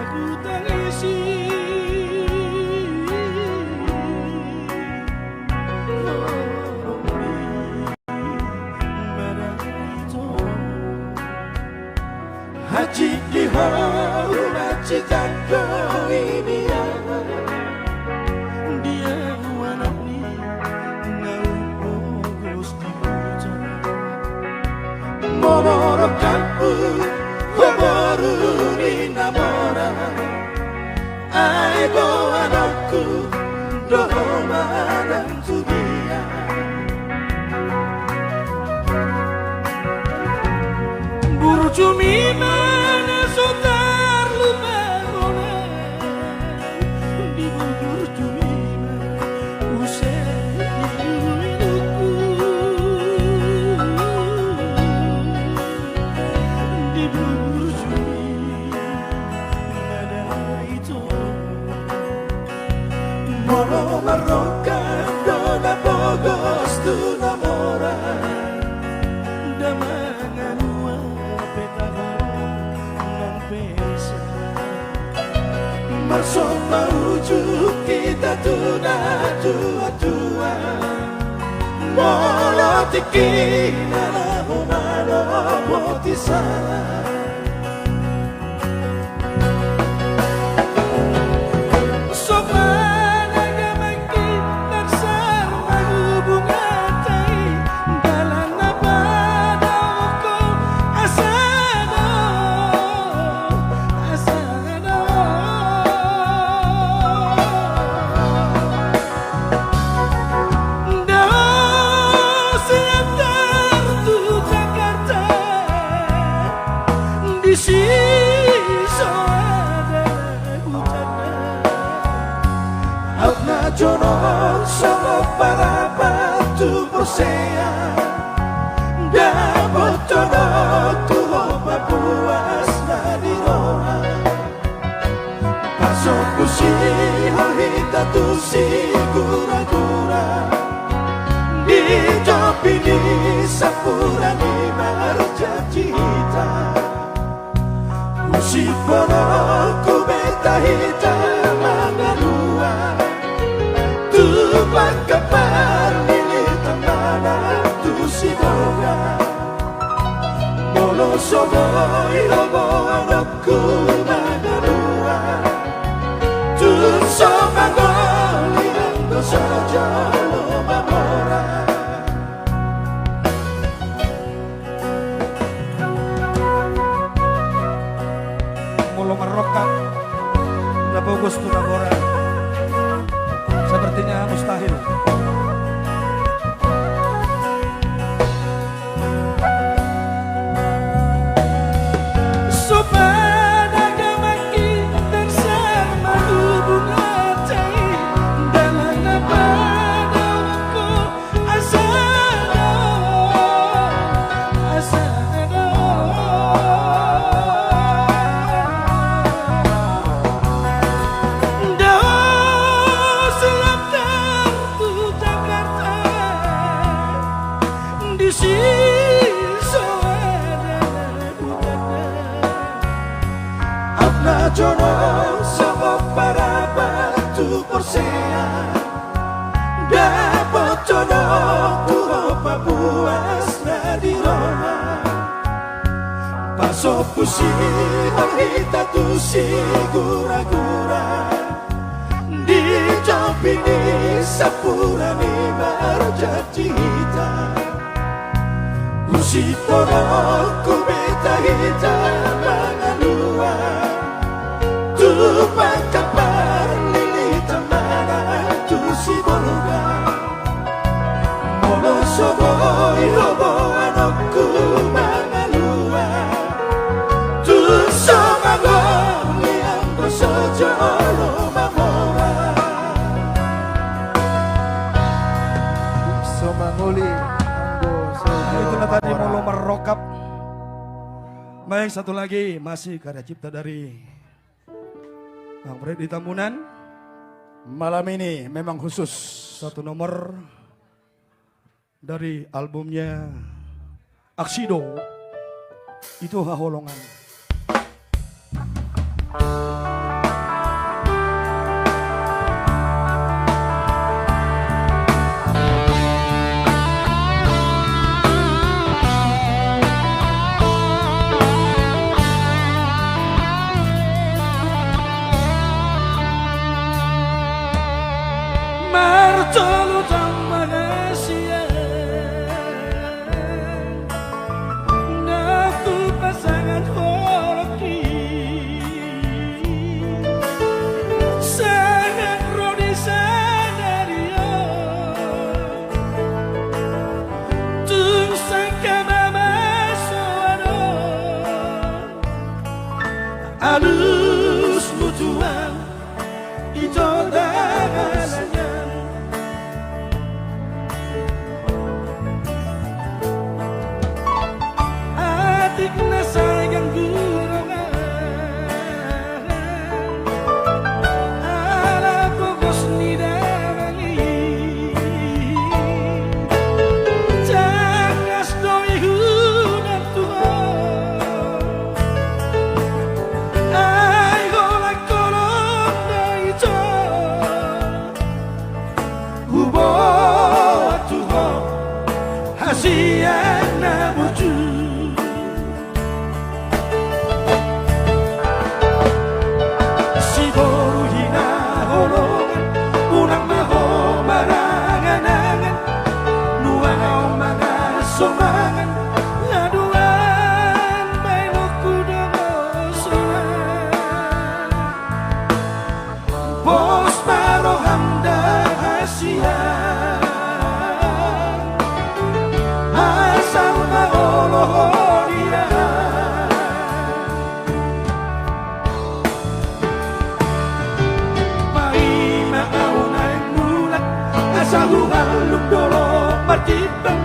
aku tangisi. Haji dihormati tanpa ini dia wanani ngau pogos diuja momoro kampu komoru ni namora aibo anakku domanan dunia buru cumi mana sotar lumemone di buru cumi usai hidupku di buru cumi ada itu molo marokan dona pogos tu namora damangan bersama wujud kita tuna tua-tua molotiki nalamu malopoti sana jono sama para batu bersea dan jono tuho papuas nadirona pasok kusi hohita tusi gura-gura di jopi di sapura di marja cita kusi pono kubeta hita mangalua Pagkapar nilitan mana tu si boga Molo soboy lobo anakku manalua Tun somagoli ang dosaja lo mamora Molo marokat napugos tu nagora sepertinya mustahil. Jono sama para batu bersea dapat jono tuho papuas nadirona pasok pusi horita tusi gura-gura di jopi di sapura ni marja cita pusi pono kubeta hita mangalua Pagkapar nilitan mana tu si boga Molo soboy lobo anakku mangalua Tu somagoli ang dosaja lo mamora Somagoli ang dosaja itu na tadi Molo Marokap. Baik, satu lagi masih karya cipta dari Bang Freddy Tambunan. Malam ini memang khusus satu nomor dari albumnya Aksido. Itu Haholongan. Yesusmu Tuhan, itu dahalannya. Atikna sayang gurongan, ala pokos ni damangi. Jangas doi hunam Tuhan, ay golak kolong doi Tuhan. Hubo Tuhan, hasian na burju. Somangan ngaduan mainokku demosonan bos maroham dahasian asal maolohodian mai maaunain mulat asal haluk dolo martibang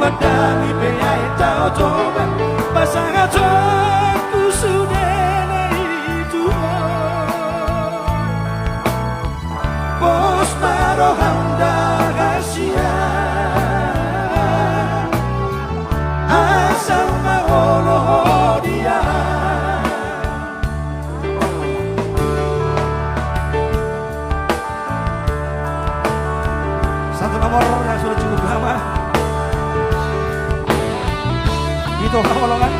Wadami peyai tau coba pasangan aku sudah naik Tuhan. Bos maroham dahasian asal maolohodian. Satu nomor yang sudah cukup lama. Itu Hawalongan.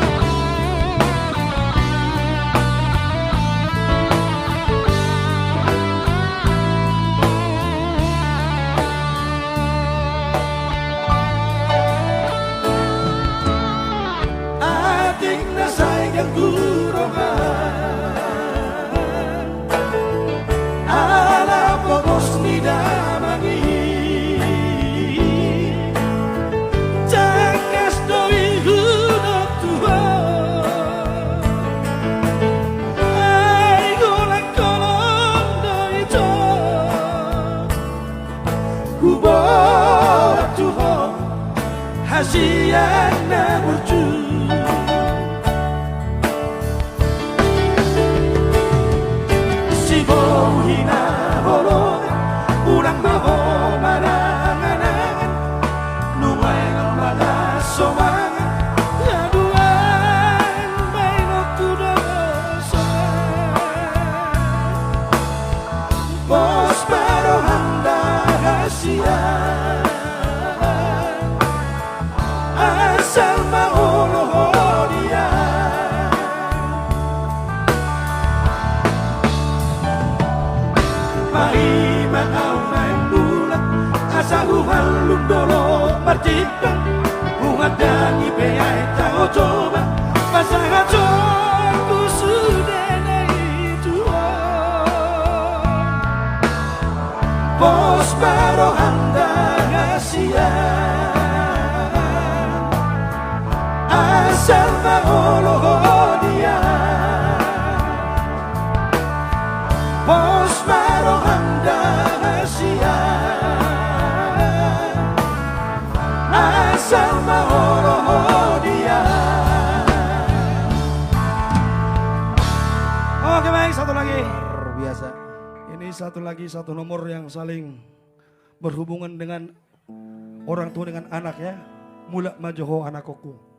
Atikna sayang gurongan, ala pokos ni damangi. Jangas doi hasian na burju. Si bohina bolongan urang maho marangan-angan numayan maga somangan ngaduan mainokku dosonan bos maroham dahasian asal maolohodian. Mai maaunain bulan asal haluk dolo martibang bunga dangi peyai tau coba pasangan aku sudah naik Tuhan. Bos maroham dahasian asal maolohodian. Bos maroham dahasian asal maolohodian. Oke baik, satu lagi. Luar biasa. Ini satu lagi, satu nomor yang saling berhubungan dengan orang tua dengan anak ya. Mula majoho anakoku.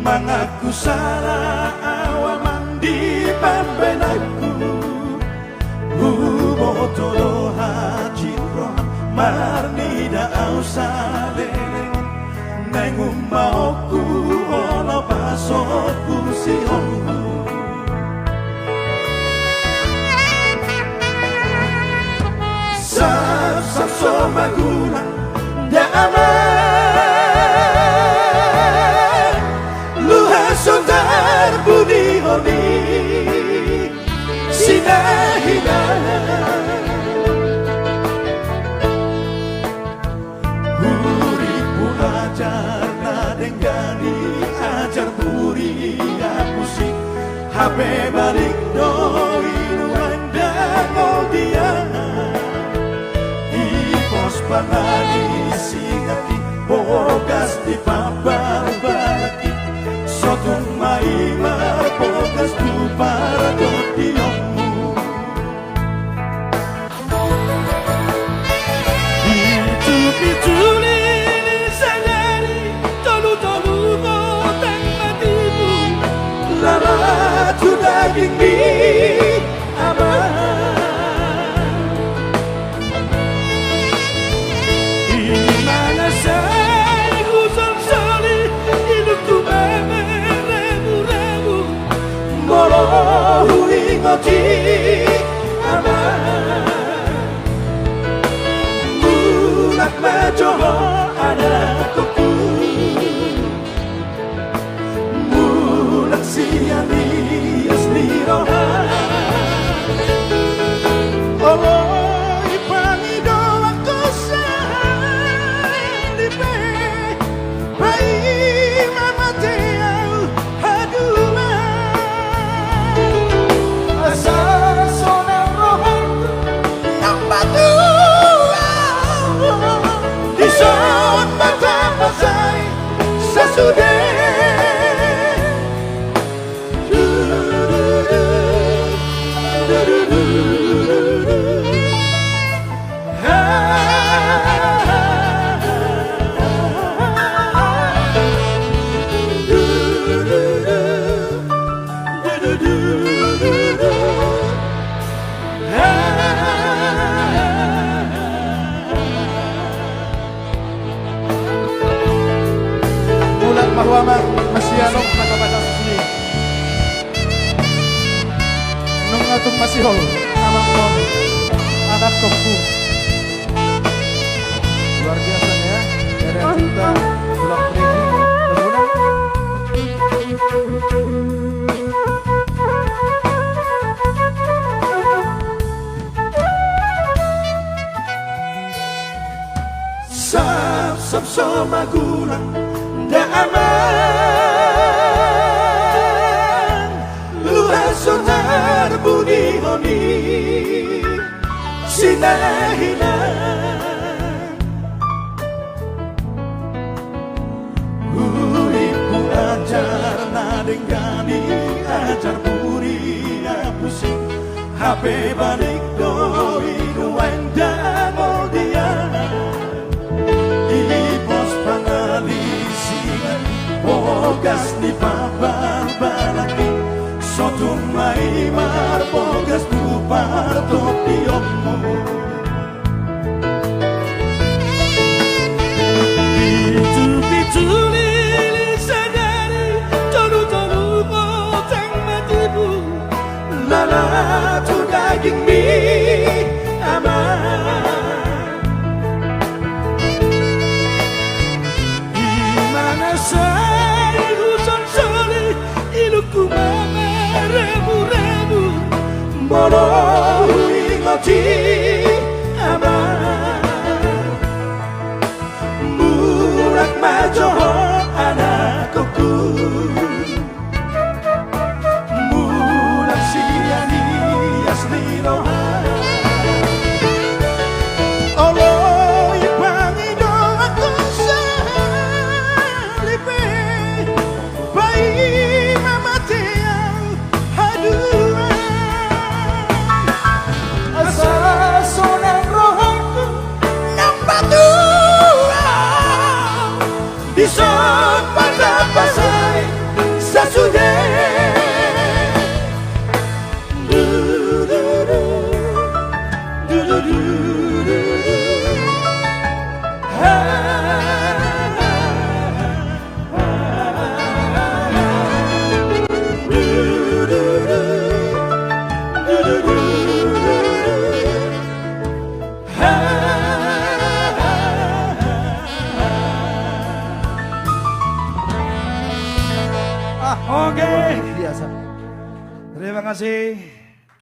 Mangaku salah awaman di pambenaku Hubo tolo hajin roh marni da ausale Nengum mauku ono pasokku si onku Sab so maguna da aman Luha sondar budi honi Sinahina Huriku ajar nadengani Ajar buri aku si Hape balik doi Nuanda dia Ipos panani singati Bogas di pabar balaki Sotung maimar Bogas du para dotiomu Itu lini sadari Tolu-tolu ngoteng matimu Lama tu daging di aman Imana saya kusam sali Hidupku meremu-remu Moro ingoti aman Mulak majoho anakku Mulak siani asli rohan Allah ipani doa kosan dipe Pai mama teau haduma Asal sonang rohan yang batu Isot mata pasai sesudah Bulan mahwamang masih anong nakabasa sini nung atong masihol amang non anak koku luar biasa ya dari cinta pulang pergi Sab so magulang da aman Luha sonar budi honi Sinahina Huriku ajar nadengani Ajar buri aku si Hape balik doi Nuenda dia Ipos pangalisi Bogas di pabar balaki Sotung maimar Bogas bupar topiomu Pitu-pitu lili sadari Tolu-tolu ngoteng matimu Lala tu daging mi aman Saya hujan soli Iluku meremu-remu Moro ingoti aman Murak majoho anakku Murak siani asli roh Oke. Biasa. Terima kasih.